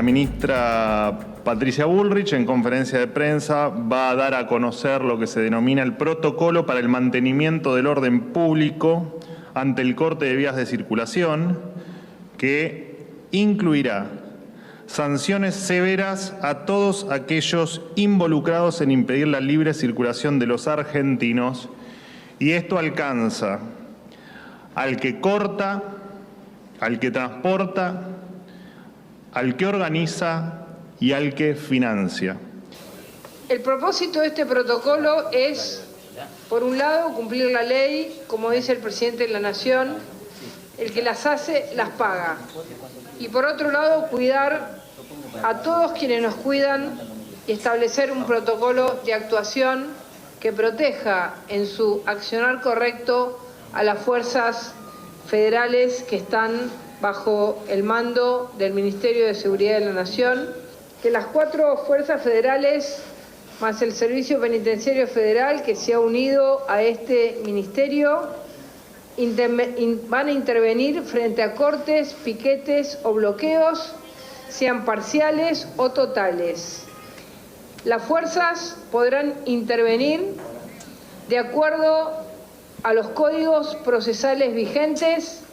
La ministra Patricia Bullrich, en conferencia de prensa, va a dar a conocer lo que se denomina el protocolo para el mantenimiento del orden público ante el corte de vías de circulación, que incluirá sanciones severas a todos aquellos involucrados en impedir la libre circulación de los argentinos, y esto alcanza al que corta, al que transporta, al que organiza y al que financia. El propósito de este protocolo es, por un lado, cumplir la ley, como dice el presidente de la Nación, el que las hace, las paga. Y por otro lado, cuidar a todos quienes nos cuidan y establecer un protocolo de actuación que proteja en su accionar correcto a las fuerzas federales que están bajo el mando del Ministerio de Seguridad de la Nación, que las 4 fuerzas federales más el Servicio Penitenciario Federal que se ha unido a este ministerio van a intervenir frente a cortes, piquetes o bloqueos, sean parciales o totales. Las fuerzas podrán intervenir de acuerdo a los códigos procesales vigentes,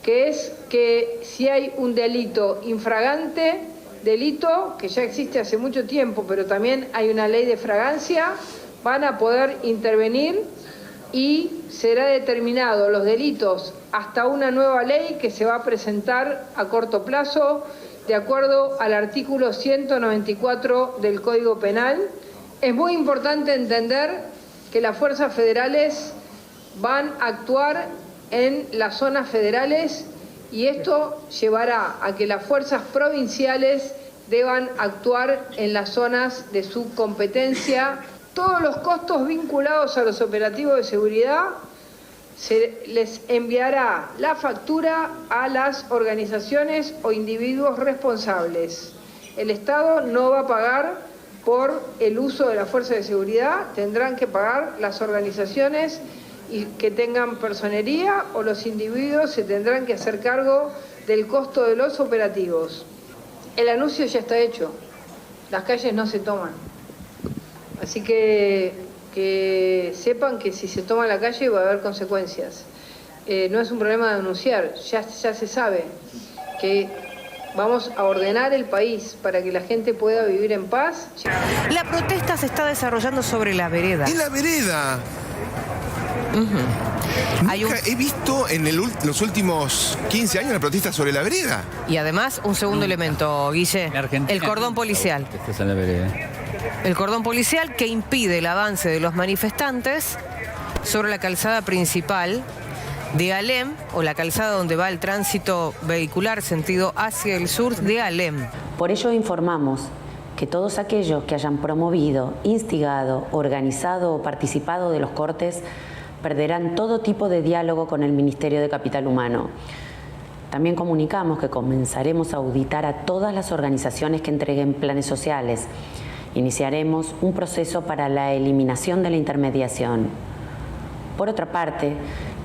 que es que si hay un delito infragante, delito que ya existe hace mucho tiempo, pero también hay una ley de fragancia, van a poder intervenir y será determinado los delitos hasta una nueva ley que se va a presentar a corto plazo, de acuerdo al artículo 194 del Código Penal. Es muy importante entender que las fuerzas federales van a actuar en las zonas federales y esto llevará a que las fuerzas provinciales deban actuar en las zonas de su competencia. Todos los costos vinculados a los operativos de seguridad se les enviará la factura a las organizaciones o individuos responsables. El Estado no va a pagar por el uso de la fuerza de seguridad, tendrán que pagar las organizaciones y que tengan personería, o los individuos se tendrán que hacer cargo del costo de los operativos. El anuncio ya está hecho, las calles no se toman. Así que sepan que si se toma la calle va a haber consecuencias. No es un problema de anunciar, ya se sabe que vamos a ordenar el país para que la gente pueda vivir en paz. La protesta se está desarrollando sobre la vereda. ¿En la vereda? Nunca he visto en los últimos 15 años una protesta sobre la vereda. Y además, un segundo elemento, Guille, el cordón policial. El cordón policial que impide el avance de los manifestantes sobre la calzada principal de Alem, o la calzada donde va el tránsito vehicular sentido hacia el sur de Alem. Por ello informamos que todos aquellos que hayan promovido, instigado, organizado o participado de los cortes perderán todo tipo de diálogo con el Ministerio de Capital Humano. También comunicamos que comenzaremos a auditar a todas las organizaciones que entreguen planes sociales. Iniciaremos un proceso para la eliminación de la intermediación. Por otra parte,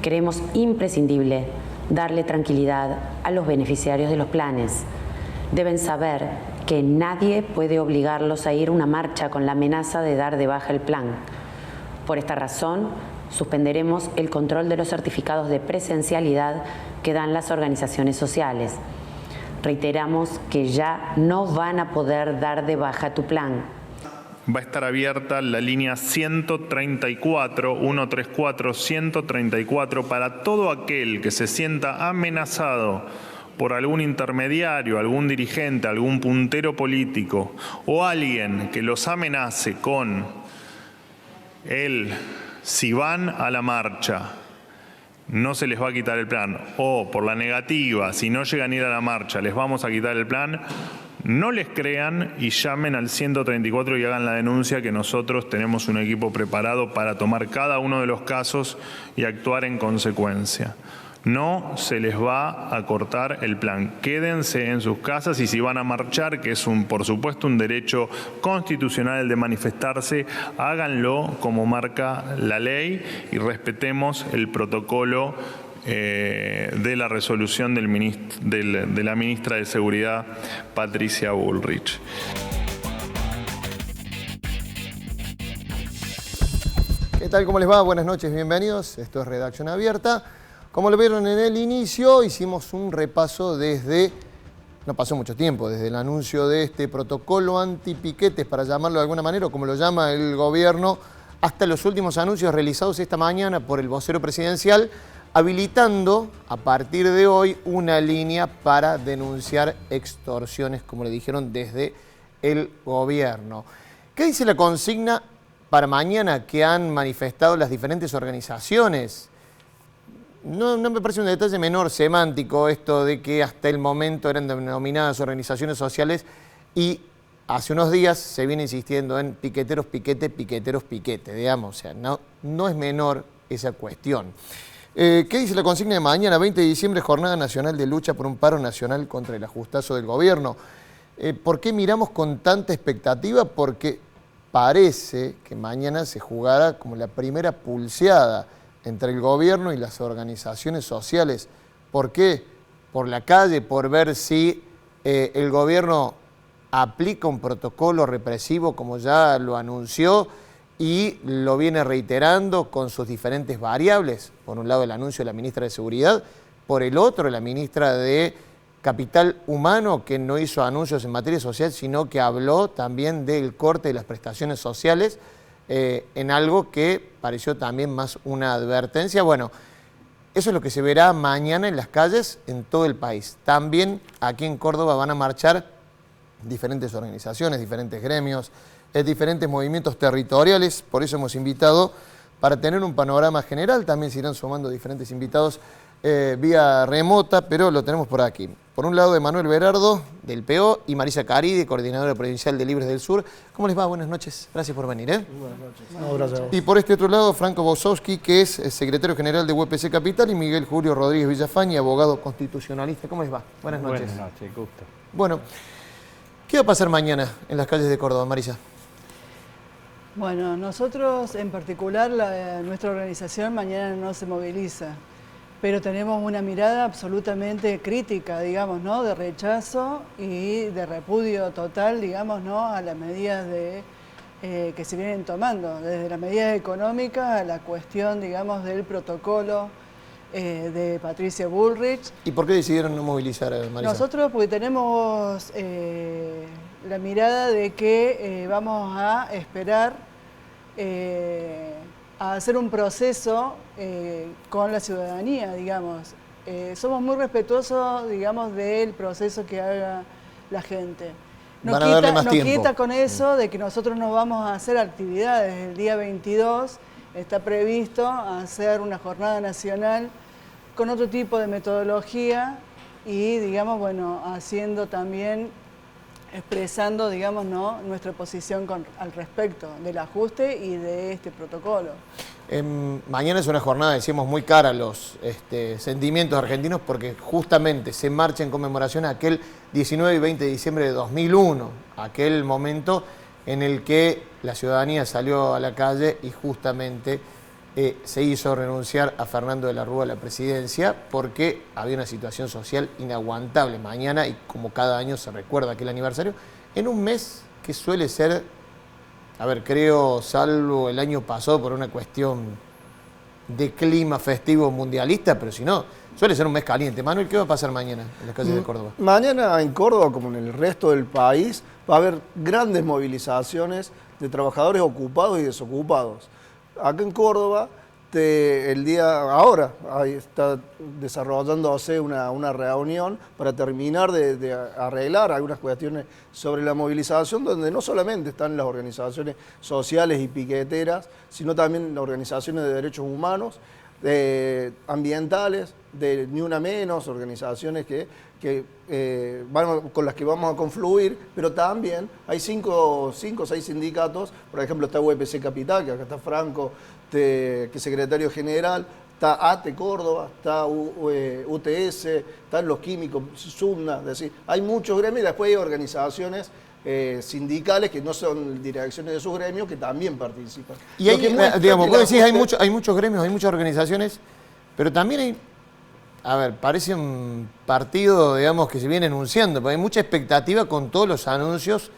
creemos imprescindible darle tranquilidad a los beneficiarios de los planes. Deben saber que nadie puede obligarlos a ir a una marcha con la amenaza de dar de baja el plan. Por esta razón, suspenderemos el control de los certificados de presencialidad que dan las organizaciones sociales. Reiteramos que ya no van a poder dar de baja tu plan. Va a estar abierta la línea 134, 134 para todo aquel que se sienta amenazado por algún intermediario, algún dirigente, algún puntero político o alguien que los amenace con si van a la marcha no se les va a quitar el plan, o por la negativa, si no llegan a ir a la marcha les vamos a quitar el plan, no les crean y llamen al 134 y hagan la denuncia, que nosotros tenemos un equipo preparado para tomar cada uno de los casos y actuar en consecuencia. No se les va a cortar el plan. Quédense en sus casas y si van a marchar, que es por supuesto un derecho constitucional el de manifestarse, háganlo como marca la ley y respetemos el protocolo de la resolución de la ministra de Seguridad, Patricia Bullrich. ¿Qué tal? ¿Cómo les va? Buenas noches, bienvenidos. Esto es Redacción Abierta. Como lo vieron en el inicio, hicimos un repaso desde, no pasó mucho tiempo, desde el anuncio de este protocolo antipiquetes, para llamarlo de alguna manera, o como lo llama el gobierno, hasta los últimos anuncios realizados esta mañana por el vocero presidencial, habilitando a partir de hoy una línea para denunciar extorsiones, como le dijeron desde el gobierno. ¿Qué dice la consigna para mañana que han manifestado las diferentes organizaciones? No me parece un detalle menor semántico esto de que hasta el momento eran denominadas organizaciones sociales y hace unos días se viene insistiendo en piqueteros, piquete, digamos. O sea, no es menor esa cuestión. ¿Qué dice la consigna de mañana? 20 de diciembre, Jornada Nacional de Lucha por un Paro Nacional contra el Ajustazo del Gobierno. ¿Por qué miramos con tanta expectativa? Porque parece que mañana se jugará como la primera pulseada entre el gobierno y las organizaciones sociales. ¿Por qué? Por la calle, por ver si el gobierno aplica un protocolo represivo como ya lo anunció y lo viene reiterando con sus diferentes variables. Por un lado el anuncio de la ministra de Seguridad, por el otro la ministra de Capital Humano, que no hizo anuncios en materia social, sino que habló también del corte de las prestaciones sociales, en algo que pareció también más una advertencia. Bueno, eso es lo que se verá mañana en las calles en todo el país. También aquí en Córdoba van a marchar diferentes organizaciones, diferentes gremios, diferentes movimientos territoriales. Por eso hemos invitado, para tener un panorama general, también se irán sumando diferentes invitados vía remota, pero lo tenemos por aquí. Por un lado, Emanuel Berardo, del PO, y Marisa Caridi, coordinadora provincial de Libres del Sur. ¿Cómo les va? Buenas noches. Gracias por venir. Buenas noches. No, gracias. Y por este otro lado, Franco Bosowski, que es secretario general de UPC Capital, y Miguel Julio Rodríguez Villafañe, abogado constitucionalista. ¿Cómo les va? Buenas noches. Buenas noches, gusto. Bueno, ¿qué va a pasar mañana en las calles de Córdoba, Marisa? Bueno, nosotros en particular, nuestra organización mañana no se moviliza, pero tenemos una mirada absolutamente crítica, digamos, ¿no?, de rechazo y de repudio total, digamos, ¿no?, a las medidas que se vienen tomando, desde las medidas económicas a la cuestión, digamos, del protocolo de Patricia Bullrich. ¿Y por qué decidieron no movilizar, Marisa? Nosotros porque tenemos la mirada de que vamos a esperar a hacer un proceso con la ciudadanía, digamos. Somos muy respetuosos, digamos, del proceso que haga la gente. No quita con eso de que nosotros no vamos a hacer actividades. El día 22 está previsto hacer una jornada nacional con otro tipo de metodología y, digamos, bueno, haciendo también, expresando, digamos, ¿no?, nuestra posición al respecto del ajuste y de este protocolo. Mañana es una jornada, decíamos, muy cara a los sentimientos argentinos porque justamente se marcha en conmemoración a aquel 19 y 20 de diciembre de 2001, aquel momento en el que la ciudadanía salió a la calle y justamente se hizo renunciar a Fernando de la Rúa a la presidencia porque había una situación social inaguantable. Mañana, y como cada año se recuerda aquel aniversario, en un mes que suele ser, a ver, creo, salvo el año pasado por una cuestión de clima festivo mundialista, pero si no, suele ser un mes caliente. Manuel, ¿qué va a pasar mañana en las calles de Córdoba? Mañana en Córdoba, como en el resto del país, va a haber grandes movilizaciones de trabajadores ocupados y desocupados. Acá en Córdoba, ahora está desarrollándose una reunión para terminar de arreglar algunas cuestiones sobre la movilización, donde no solamente están las organizaciones sociales y piqueteras, sino también las organizaciones de derechos humanos, ambientales, de Ni Una Menos, organizaciones con las que vamos a confluir, pero también hay 5 o 6 sindicatos. Por ejemplo, está UPC Capital, que acá está Franco, que es secretario general, está ATE Córdoba, está UTS, están los químicos, SUBNA, es decir, hay muchos gremios y después hay organizaciones sindicales que no son direcciones de sus gremios que también participan. Y hay, digamos, vos decís, hay muchos gremios, hay muchas organizaciones, pero también hay a ver, parece un partido, digamos, que se viene anunciando, pero hay mucha expectativa con todos los anuncios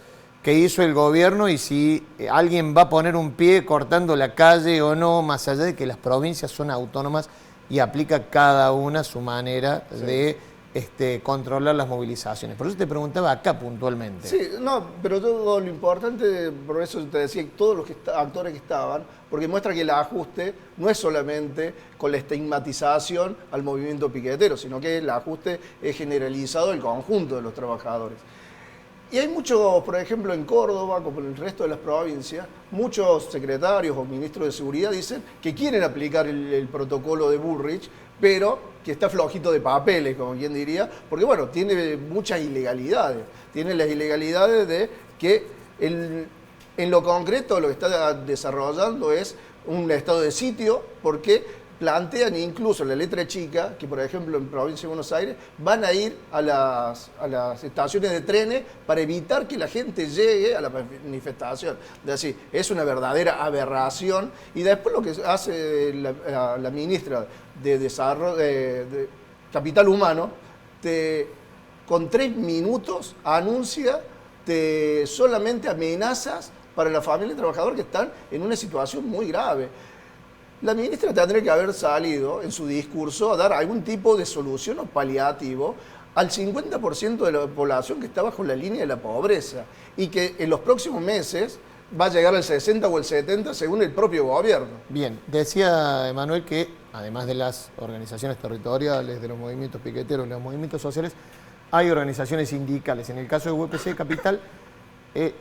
que hizo el gobierno y si alguien va a poner un pie cortando la calle o no, más allá de que las provincias son autónomas y aplica cada una su manera de controlar las movilizaciones. Por eso te preguntaba acá puntualmente. Sí, no, pero todo lo importante, por eso te decía, todos los actores que estaban, porque muestra que el ajuste no es solamente con la estigmatización al movimiento piquetero, sino que el ajuste es generalizado del conjunto de los trabajadores. Y hay muchos, por ejemplo, en Córdoba, como en el resto de las provincias, muchos secretarios o ministros de seguridad dicen que quieren aplicar el protocolo de Bullrich, pero que está flojito de papeles, como quien diría, porque bueno, tiene muchas ilegalidades. Tiene las ilegalidades de que en lo concreto lo que está desarrollando es un estado de sitio, porque plantean incluso en la letra chica, que por ejemplo en provincia de Buenos Aires, van a ir a las estaciones de trenes para evitar que la gente llegue a la manifestación. Es decir, es una verdadera aberración. Y después lo que hace la ministra de Desarrollo de Capital Humano, con 3 minutos anuncia solamente amenazas para la familia trabajadora que están en una situación muy grave. La ministra tendría que haber salido en su discurso a dar algún tipo de solución o paliativo al 50% de la población que está bajo la línea de la pobreza y que en los próximos meses va a llegar al 60 o el 70 según el propio gobierno. Bien, decía Emanuel que además de las organizaciones territoriales, de los movimientos piqueteros, de los movimientos sociales, hay organizaciones sindicales. En el caso de UPC Capital,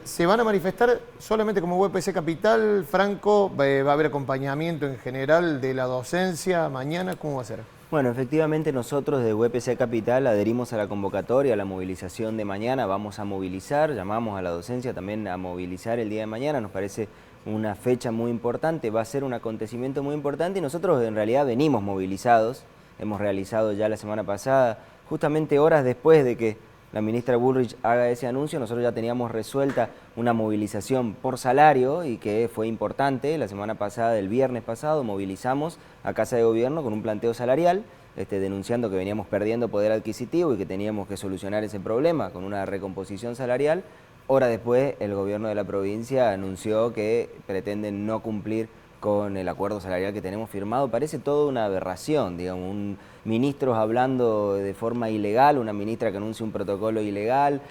¿se van a manifestar solamente como UPC Capital? Franco, ¿va a haber acompañamiento en general de la docencia mañana? ¿Cómo va a ser? Bueno, efectivamente nosotros de UPC Capital adherimos a la convocatoria, a la movilización de mañana. Vamos a movilizar, llamamos a la docencia también a movilizar el día de mañana. Nos parece una fecha muy importante, va a ser un acontecimiento muy importante y nosotros en realidad venimos movilizados. Hemos realizado ya la semana pasada, justamente horas después de que la ministra Bullrich haga ese anuncio, nosotros ya teníamos resuelta una movilización por salario y que fue importante. La semana pasada, el viernes pasado, movilizamos a Casa de Gobierno con un planteo salarial, denunciando que veníamos perdiendo poder adquisitivo y que teníamos que solucionar ese problema con una recomposición salarial. Horas después, el gobierno de la provincia anunció que pretenden no cumplir con el acuerdo salarial que tenemos firmado. Parece toda una aberración, digamos, ministros hablando de forma ilegal, una ministra que anuncia un protocolo ilegal,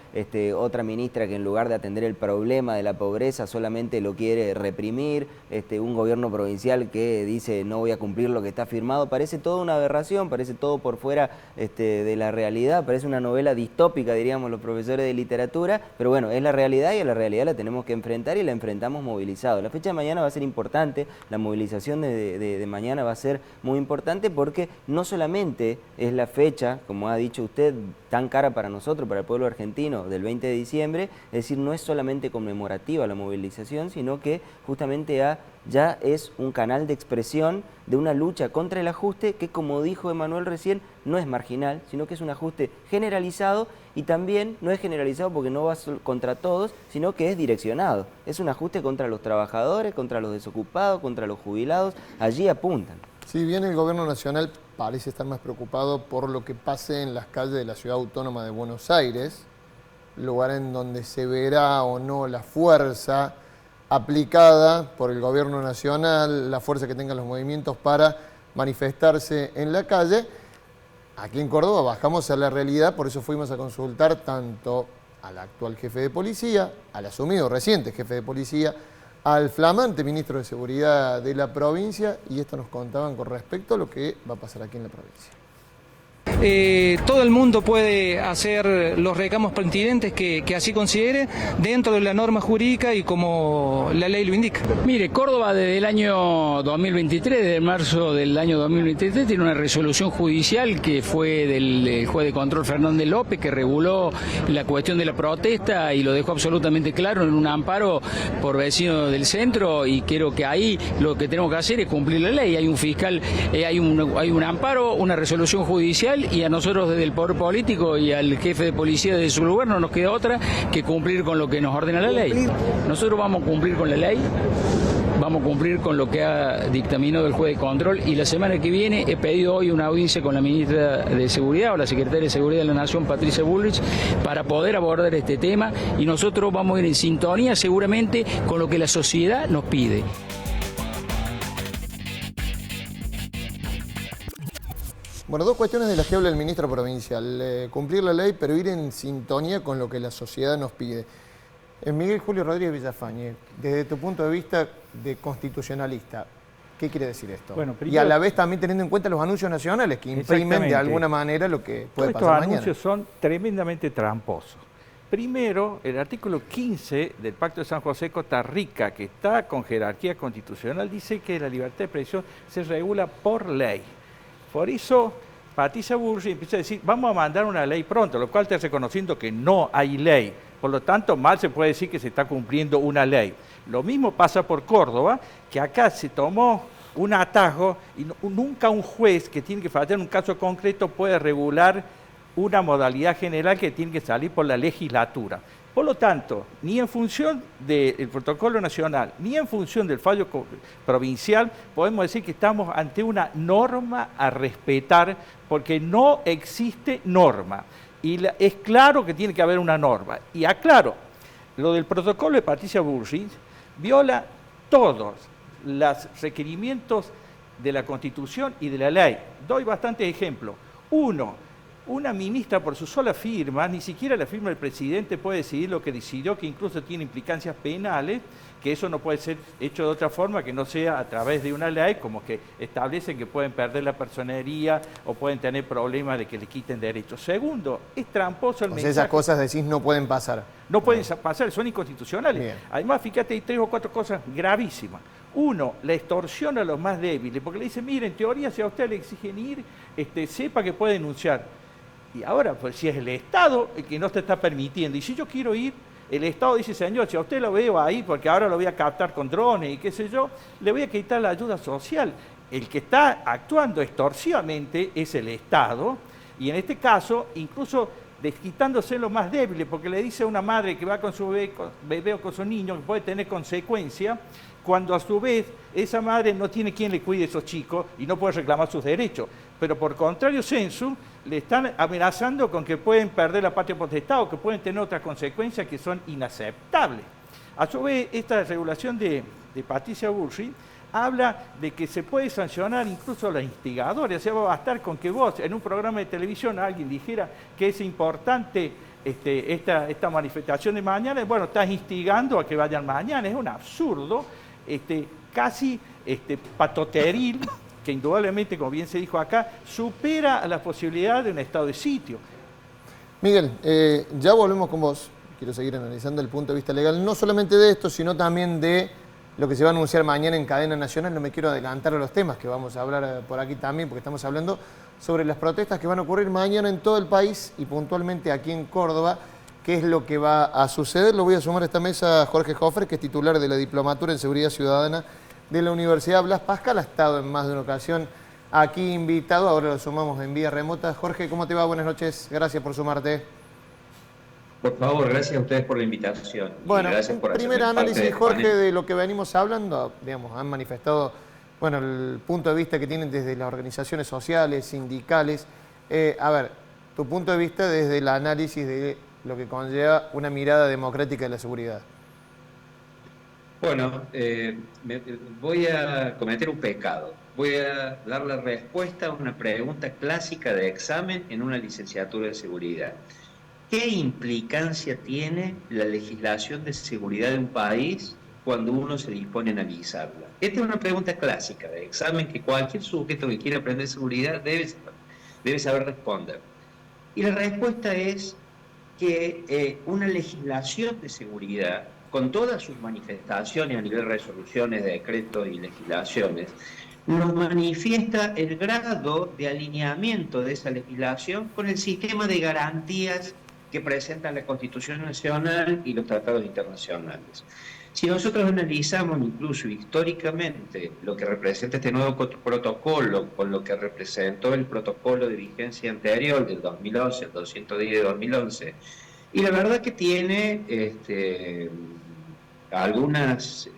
otra ministra que en lugar de atender el problema de la pobreza solamente lo quiere reprimir, un gobierno provincial que dice no voy a cumplir lo que está firmado. Parece toda una aberración, parece todo por fuera de la realidad, parece una novela distópica, diríamos los profesores de literatura, pero bueno, es la realidad y a la realidad la tenemos que enfrentar y la enfrentamos movilizados. La fecha de mañana va a ser importante, la movilización de mañana va a ser muy importante porque no solamente es la fecha, como ha dicho usted, tan cara para nosotros, para el pueblo argentino, del 20 de diciembre, es decir, no es solamente conmemorativa la movilización, sino que justamente ya es un canal de expresión de una lucha contra el ajuste que, como dijo Emanuel recién, no es marginal, sino que es un ajuste generalizado y también no es generalizado porque no va contra todos, sino que es direccionado. Es un ajuste contra los trabajadores, contra los desocupados, contra los jubilados, allí apuntan. Si bien el gobierno nacional parece estar más preocupado por lo que pase en las calles de la Ciudad Autónoma de Buenos Aires, lugar en donde se verá o no la fuerza aplicada por el gobierno nacional, la fuerza que tengan los movimientos para manifestarse en la calle, aquí en Córdoba bajamos a la realidad, por eso fuimos a consultar tanto al actual jefe de policía, al asumido reciente jefe de policía, al flamante ministro de Seguridad de la provincia, y esto nos contaban con respecto a lo que va a pasar aquí en la provincia. Todo el mundo puede hacer los reclamos pertinentes que así considere dentro de la norma jurídica y como la ley lo indica. Mire, Córdoba desde el año 2023, desde marzo del año 2023, tiene una resolución judicial que fue del juez de control Fernández López, que reguló la cuestión de la protesta y lo dejó absolutamente claro en un amparo por vecinos del centro, y creo que ahí lo que tenemos que hacer es cumplir la ley. Hay un fiscal, hay un amparo, una resolución judicial, y a nosotros desde el poder político y al jefe de policía de su lugar no nos queda otra que cumplir con lo que nos ordena la ley. Nosotros vamos a cumplir con la ley, vamos a cumplir con lo que ha dictaminado el juez de control, y la semana que viene he pedido hoy una audiencia con la ministra de Seguridad o la secretaria de Seguridad de la Nación, Patricia Bullrich, para poder abordar este tema, y nosotros vamos a ir en sintonía seguramente con lo que la sociedad nos pide. Bueno, dos cuestiones de las que habla el ministro provincial. Cumplir la ley, pero ir en sintonía con lo que la sociedad nos pide. Miguel Julio Rodríguez Villafañe, desde tu punto de vista de constitucionalista, ¿qué quiere decir esto? Bueno, primero, y a la vez también teniendo en cuenta los anuncios nacionales que imprimen de alguna manera lo que puede pasar mañana. Estos anuncios son tremendamente tramposos. Primero, el artículo 15 del Pacto de San José Costa Rica, que está con jerarquía constitucional, dice que la libertad de expresión se regula por ley. Por eso, Patricia Bullrich empieza a decir, vamos a mandar una ley pronto, lo cual está reconociendo que no hay ley. Por lo tanto, mal se puede decir que se está cumpliendo una ley. Lo mismo pasa por Córdoba, que acá se tomó un atajo y nunca un juez que tiene que faltar en un caso concreto puede regular una modalidad general que tiene que salir por la legislatura. Por lo tanto, ni en función del protocolo nacional, ni en función del fallo provincial, podemos decir que estamos ante una norma a respetar, porque no existe norma. Y es claro que tiene que haber una norma. Y aclaro, lo del protocolo de Patricia Bullrich viola todos los requerimientos de la Constitución y de la ley. Doy bastantes ejemplos. Uno, una ministra por su sola firma, ni siquiera la firma del presidente puede decidir lo que decidió, que incluso tiene implicancias penales, que eso no puede ser hecho de otra forma que no sea a través de una ley, como que establecen que pueden perder la personería o pueden tener problemas de que le quiten derechos. Segundo, es tramposo el mensaje. Esas cosas decís no pueden pasar. No pueden pasar, son inconstitucionales. Bien. Además, fíjate, hay 3 o 4 cosas gravísimas. Uno, la extorsión a los más débiles, porque le dicen, mire, en teoría si a usted le exigen ir, sepa que puede denunciar. Y ahora, pues si es el Estado el que no te está permitiendo, y si yo quiero ir, el Estado dice, señor, si a usted lo veo ahí, porque ahora lo voy a captar con drones y qué sé yo, le voy a quitar la ayuda social. El que está actuando extorsivamente es el Estado, y en este caso, incluso desquitándose los más débiles, porque le dice a una madre que va con su bebé o con su niño que puede tener consecuencias, cuando a su vez esa madre no tiene quien le cuide a esos chicos y no puede reclamar sus derechos. Pero por contrario sensu, le están amenazando con que pueden perder la patria potestad o que pueden tener otras consecuencias que son inaceptables. A su vez, esta regulación de Patricia Bullrich habla de que se puede sancionar incluso a los instigadores. O sea, va a bastar con que vos en un programa de televisión alguien dijera que es importante esta manifestación de mañana, bueno, estás instigando a que vayan mañana. Es un absurdo, casi patoteril, que indudablemente, como bien se dijo acá, supera a la posibilidad de un estado de sitio. Miguel, ya volvemos con vos. Quiero seguir analizando el punto de vista legal, no solamente de esto, sino también de lo que se va a anunciar mañana en cadena nacional. No me quiero adelantar a los temas que vamos a hablar por aquí también, porque estamos hablando sobre las protestas que van a ocurrir mañana en todo el país y puntualmente aquí en Córdoba. ¿Qué es lo que va a suceder? Lo voy a sumar a esta mesa a Jorge Jofre, que es titular de la Diplomatura en Seguridad Ciudadana de la Universidad Blas Pascal. Ha estado en más de una ocasión aquí invitado, ahora lo sumamos en vía remota. Jorge, ¿cómo te va? Buenas noches, gracias por sumarte. Por favor, gracias a ustedes por la invitación. Bueno, gracias por primer análisis, Jorge, de lo que venimos hablando. Digamos, han manifestado el punto de vista que tienen desde las organizaciones sociales, sindicales. A ver, tu punto de vista desde el análisis de lo que conlleva una mirada democrática de la seguridad. Bueno, voy a cometer un pecado. Voy a dar la respuesta a una pregunta clásica de examen en una licenciatura de seguridad. ¿Qué implicancia tiene la legislación de seguridad de un país cuando uno se dispone a analizarla? Esta es una pregunta clásica de examen que cualquier sujeto que quiera aprender seguridad debe saber responder. Y la respuesta es que una legislación de seguridad, con todas sus manifestaciones a nivel de resoluciones, decretos y legislaciones, nos manifiesta el grado de alineamiento de esa legislación con el sistema de garantías que presentan la Constitución Nacional y los tratados internacionales. Si nosotros analizamos incluso históricamente lo que representa este nuevo protocolo con lo que representó el protocolo de vigencia anterior del 2011, el 210 de 2011, y la verdad que tiene algunas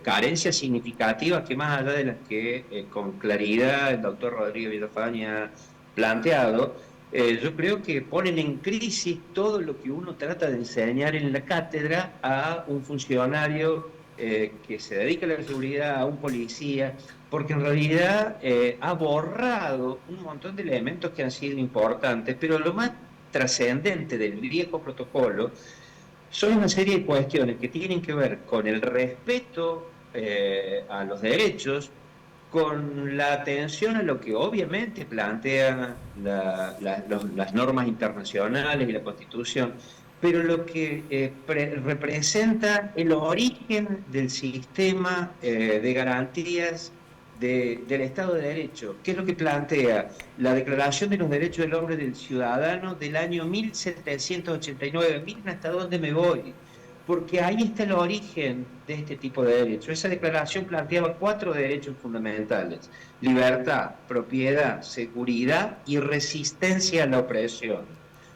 carencias significativas que, más allá de las que con claridad el doctor Rodríguez Villafañe ha planteado, yo creo que ponen en crisis todo lo que uno trata de enseñar en la cátedra a un funcionario que se dedica a la seguridad, a un policía, porque en realidad ha borrado un montón de elementos que han sido importantes, pero lo más trascendente del viejo protocolo son una serie de cuestiones que tienen que ver con el respeto a los derechos, con la atención a lo que obviamente plantean las normas internacionales y la Constitución, pero lo que representa el origen del sistema de garantías del Estado de Derecho, que es lo que plantea la Declaración de los Derechos del Hombre y del Ciudadano del año 1789. Miren hasta dónde me voy, porque ahí está el origen de este tipo de derechos. Esa declaración planteaba 4 derechos fundamentales: libertad, propiedad, seguridad y resistencia a la opresión.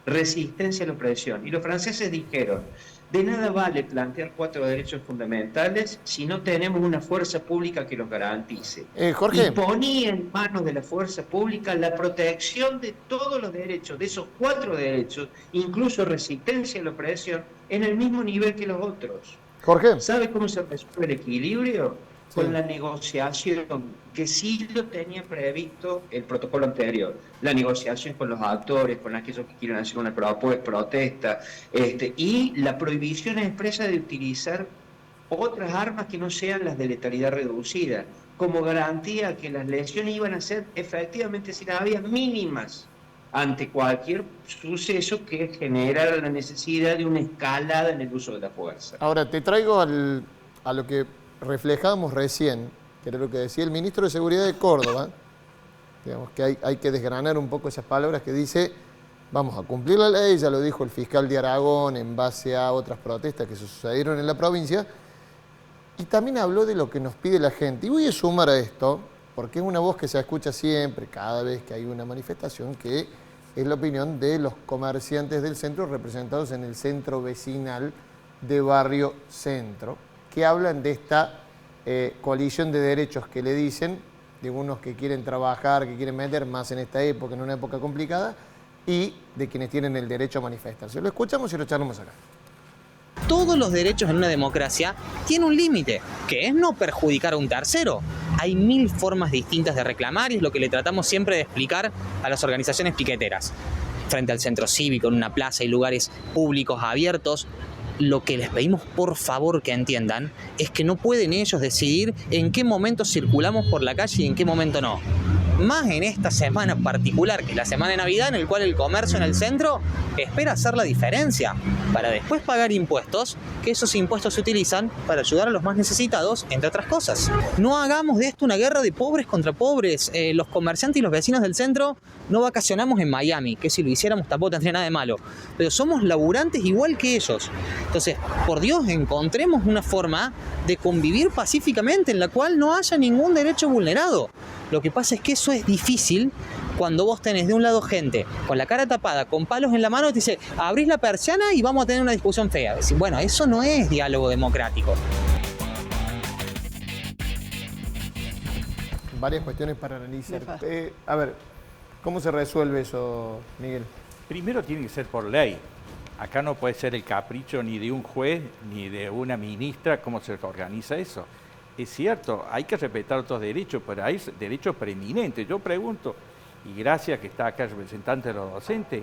Resistencia a la opresión. Y los franceses dijeron: de nada vale plantear 4 derechos fundamentales si no tenemos una fuerza pública que los garantice. Jorge. Y ponía en manos de la fuerza pública la protección de todos los derechos, de esos 4 derechos, incluso resistencia a la opresión, en el mismo nivel que los otros. Jorge. ¿Sabe cómo se resuelve el equilibrio? Sí. Con la negociación, que sí lo tenía previsto el protocolo anterior. La negociación con los actores, con aquellos que quieren hacer una protesta, y la prohibición expresa de utilizar otras armas que no sean las de letalidad reducida, como garantía que las lesiones iban a ser efectivamente, si las había, mínimas ante cualquier suceso que generara la necesidad de una escalada en el uso de la fuerza. Ahora, te traigo a lo que reflejábamos recién, que era lo que decía el ministro de Seguridad de Córdoba. Digamos que hay que desgranar un poco esas palabras que dice: vamos a cumplir la ley, ya lo dijo el fiscal de Aragón en base a otras protestas que se sucedieron en la provincia, y también habló de lo que nos pide la gente. Y voy a sumar a esto, porque es una voz que se escucha siempre, cada vez que hay una manifestación, que es la opinión de los comerciantes del centro, representados en el centro vecinal de Barrio Centro, que hablan de esta colisión de derechos que le dicen, de unos que quieren trabajar, que quieren meter más en esta época, en una época complicada, y de quienes tienen el derecho a manifestarse. Lo escuchamos y lo charlamos acá. Todos los derechos en una democracia tienen un límite, que es no perjudicar a un tercero. Hay 1000 formas distintas de reclamar y es lo que le tratamos siempre de explicar a las organizaciones piqueteras. Frente al centro cívico, en una plaza y lugares públicos abiertos, lo que les pedimos por favor que entiendan es que no pueden ellos decidir en qué momento circulamos por la calle y en qué momento no. Más en esta semana particular, que es la semana de Navidad, en el cual el comercio en el centro espera hacer la diferencia para después pagar impuestos, que esos impuestos se utilizan para ayudar a los más necesitados, entre otras cosas. No hagamos de esto una guerra de pobres contra pobres. Los comerciantes y los vecinos del centro no vacacionamos en Miami, que si lo hiciéramos tampoco tendría nada de malo, pero somos laburantes igual que ellos. Entonces, por Dios, encontremos una forma de convivir pacíficamente en la cual no haya ningún derecho vulnerado. Lo que pasa es que eso es difícil cuando vos tenés de un lado gente con la cara tapada, con palos en la mano, y te dice: abrís la persiana y vamos a tener una discusión fea. Decir, bueno, eso no es diálogo democrático. Varias cuestiones para analizar. A ver, ¿cómo se resuelve eso, Miguel? Primero tiene que ser por ley. Acá no puede ser el capricho ni de un juez ni de una ministra cómo se organiza eso. Es cierto, hay que respetar otros derechos, pero hay derechos preeminentes. Yo pregunto, y gracias que está acá el representante de los docentes,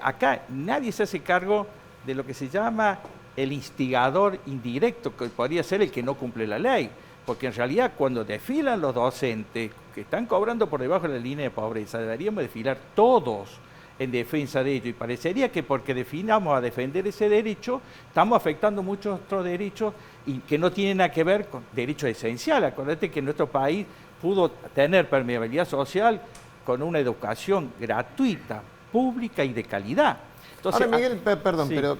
acá nadie se hace cargo de lo que se llama el instigador indirecto, que podría ser el que no cumple la ley. Porque en realidad cuando desfilan los docentes que están cobrando por debajo de la línea de pobreza, deberíamos desfilar todos en defensa de ello, y parecería que porque definamos a defender ese derecho, estamos afectando muchos otros derechos y que no tienen nada que ver con derechos esenciales. Acuérdate que nuestro país pudo tener permeabilidad social con una educación gratuita, pública y de calidad. Entonces, ahora, Miguel, perdón, sí, pero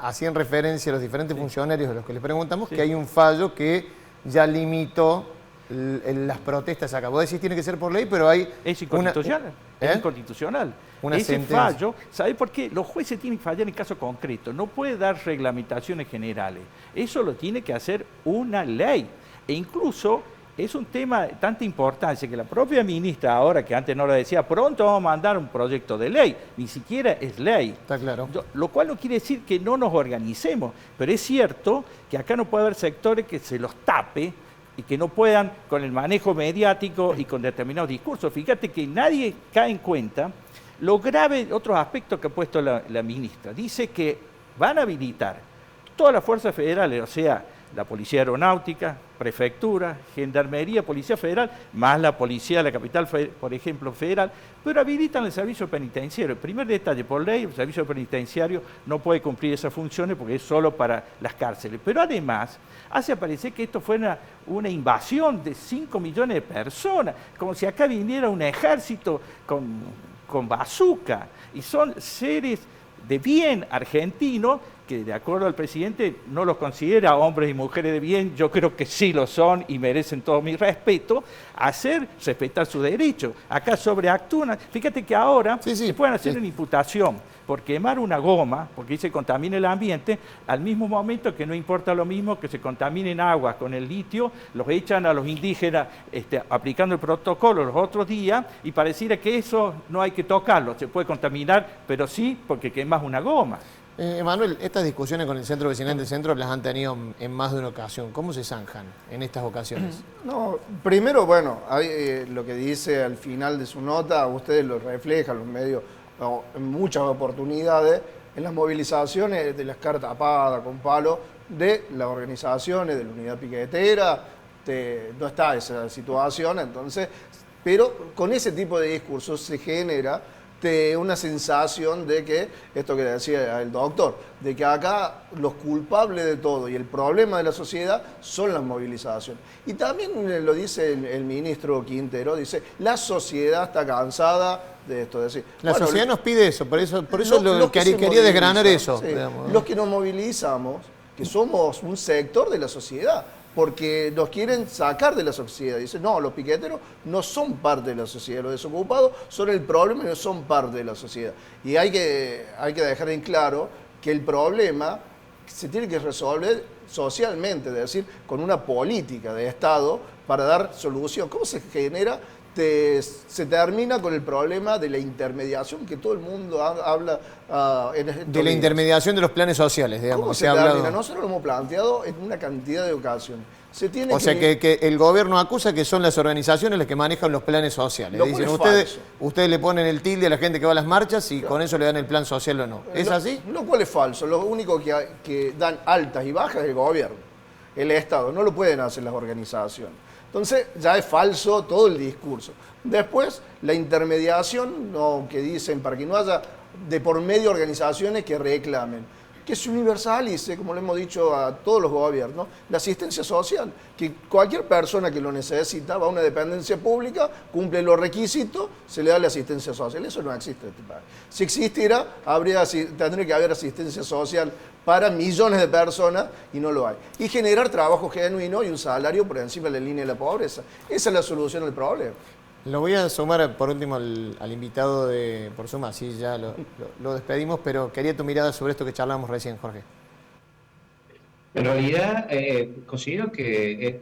hacían referencia a los diferentes funcionarios a los que les preguntamos que hay un fallo que ya limitó las protestas acá? Vos decís tiene que ser por ley, pero hay... Es inconstitucional. Es inconstitucional. Una Ese sentencia. fallo, ¿sabe por qué? Los jueces tienen que fallar en caso concreto. No puede dar reglamentaciones generales. Eso lo tiene que hacer una ley. E incluso es un tema de tanta importancia que la propia ministra, ahora que antes no lo decía, pronto vamos a mandar un proyecto de ley. Ni siquiera es ley. Está claro. Lo cual no quiere decir que no nos organicemos. Pero es cierto que acá no puede haber sectores que se los tape y que no puedan, con el manejo mediático y con determinados discursos. Fíjate que nadie cae en cuenta lo grave, otros aspectos que ha puesto la ministra. Dice que van a habilitar todas las fuerzas federales, o sea, la Policía Aeronáutica, Prefectura, Gendarmería, Policía Federal, más la Policía de la Capital, por ejemplo, federal, pero habilitan el servicio penitenciario. El primer detalle, por ley, el servicio penitenciario no puede cumplir esas funciones porque es solo para las cárceles. Pero además, hace parecer que esto fuera una invasión de 5 millones de personas, como si acá viniera un ejército con bazooka, y son seres de bien argentinos que, de acuerdo al presidente, no los considera hombres y mujeres de bien. Yo creo que sí lo son y merecen todo mi respeto, hacer respetar sus derechos. Acá sobreactúan. Fíjate que ahora se pueden hacer una imputación por quemar una goma, porque ahí se contamina el ambiente, al mismo momento que no importa lo mismo que se contaminen aguas con el litio, los echan a los indígenas aplicando el protocolo los otros días, y pareciera que eso no hay que tocarlo, se puede contaminar, pero sí porque quemas una goma. Emanuel, estas discusiones con el Centro Vecinal del Centro las han tenido en más de una ocasión. ¿Cómo se zanjan en estas ocasiones? No, primero, bueno, hay, lo que dice al final de su nota, ustedes lo reflejan, los medios, en muchas oportunidades, en las movilizaciones de las cartas tapadas con palo de las organizaciones, de la unidad piquetera, no está esa situación, entonces, pero con ese tipo de discursos se genera una sensación de que, esto que decía el doctor, de que acá los culpables de todo y el problema de la sociedad son las movilizaciones. Y también lo dice el ministro Quintero, dice, la sociedad está cansada de esto. Es decir, la sociedad nos pide eso, por eso quería desgranar eso. Sí, los que nos movilizamos, que somos un sector de la sociedad, porque nos quieren sacar de la sociedad. Dicen, no, los piqueteros no son parte de la sociedad, los desocupados son el problema y no son parte de la sociedad. Y hay que dejar en claro que el problema se tiene que resolver socialmente, es decir, con una política de Estado para dar solución. ¿Cómo se genera? Se termina con el problema de la intermediación, que todo el mundo habla de la intermediación de los planes sociales, digamos. ¿Cómo se termina? Nosotros lo hemos planteado en una cantidad de ocasiones. O sea, que el gobierno acusa que son las organizaciones las que manejan los planes sociales. Dicen, ustedes le ponen el tilde a la gente que va a las marchas y con eso le dan el plan social o no. ¿Es así? Lo cual es falso. Lo único que dan altas y bajas es el gobierno, el Estado. No lo pueden hacer las organizaciones. Entonces ya es falso todo el discurso. Después, la intermediación, que dicen para que no haya de por medio organizaciones que reclamen, que se universalice, como le hemos dicho a todos los gobiernos, la asistencia social, que cualquier persona que lo necesita va a una dependencia pública, cumple los requisitos, se le da la asistencia social. Eso no existe en este país. Si existiera, tendría que haber asistencia social para millones de personas y no lo hay. Y generar trabajo genuino y un salario por encima de la línea de la pobreza. Esa es la solución al problema. Lo voy a sumar por último al invitado por Zoom, así ya lo despedimos, pero quería tu mirada sobre esto que charlamos recién, Jorge. En realidad, considero que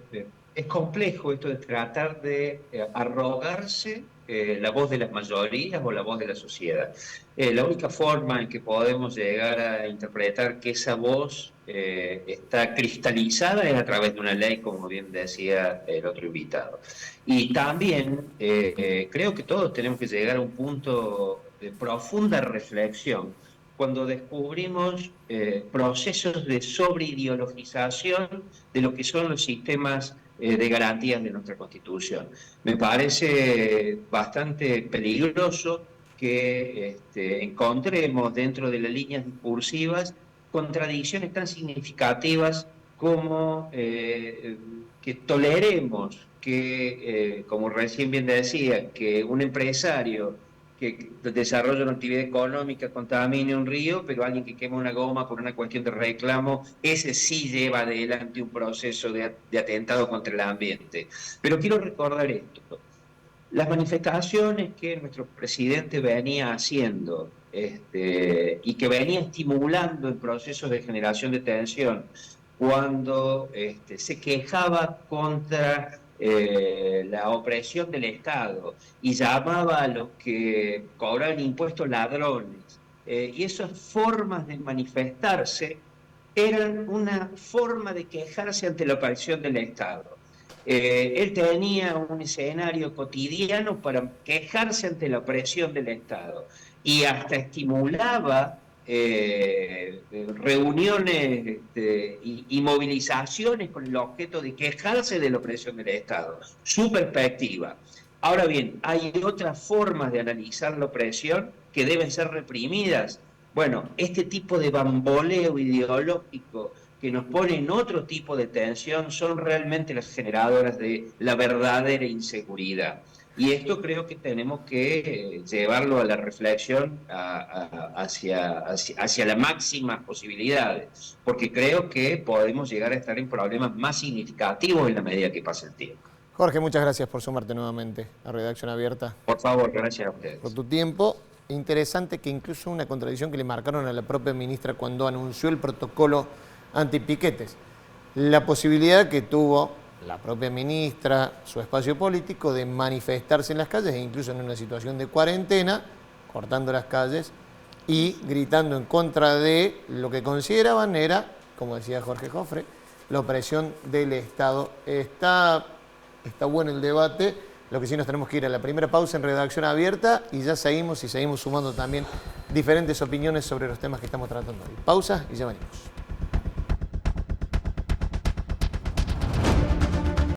es complejo esto de tratar de arrogarse la voz de las mayorías o la voz de la sociedad. La única forma en que podemos llegar a interpretar que esa voz está cristalizada es a través de una ley, como bien decía el otro invitado. Y también creo que todos tenemos que llegar a un punto de profunda reflexión cuando descubrimos procesos de sobreideologización de lo que son los sistemas de garantías de nuestra Constitución. Me parece bastante peligroso que encontremos dentro de las líneas discursivas contradicciones tan significativas como que toleremos que, como recién bien decía, que un empresario que desarrolla una actividad económica contamine un río, pero alguien que quema una goma por una cuestión de reclamo, ese sí lleva adelante un proceso de atentado contra el ambiente. Pero quiero recordar esto. Las manifestaciones que nuestro presidente venía haciendo y que venía estimulando en procesos de generación de tensión, cuando se quejaba contra la opresión del Estado y llamaba a los que cobraban impuestos ladrones, y esas formas de manifestarse eran una forma de quejarse ante la opresión del Estado. Él tenía un escenario cotidiano para quejarse ante la opresión del Estado y hasta estimulaba reuniones y movilizaciones con el objeto de quejarse de la opresión del Estado. Su perspectiva. Ahora bien, hay otras formas de analizar la opresión que deben ser reprimidas. Bueno, este tipo de bamboleo ideológico que nos pone en otro tipo de tensión son realmente las generadoras de la verdadera inseguridad. Y esto creo que tenemos que llevarlo a la reflexión hacia las máximas posibilidades, porque creo que podemos llegar a estar en problemas más significativos en la medida que pasa el tiempo. Jorge, muchas gracias por sumarte nuevamente a Redacción Abierta. Por favor, gracias a ustedes. Por tu tiempo. Interesante que incluso una contradicción que le marcaron a la propia ministra cuando anunció el protocolo antipiquetes. La posibilidad que tuvo la propia ministra, su espacio político, de manifestarse en las calles e incluso en una situación de cuarentena, cortando las calles y gritando en contra de lo que consideraban era, como decía Jorge Jofre, la opresión del Estado. Está bueno el debate, lo que sí nos tenemos que ir a la primera pausa en Redacción Abierta y ya seguimos sumando también diferentes opiniones sobre los temas que estamos tratando hoy. Pausa y ya venimos.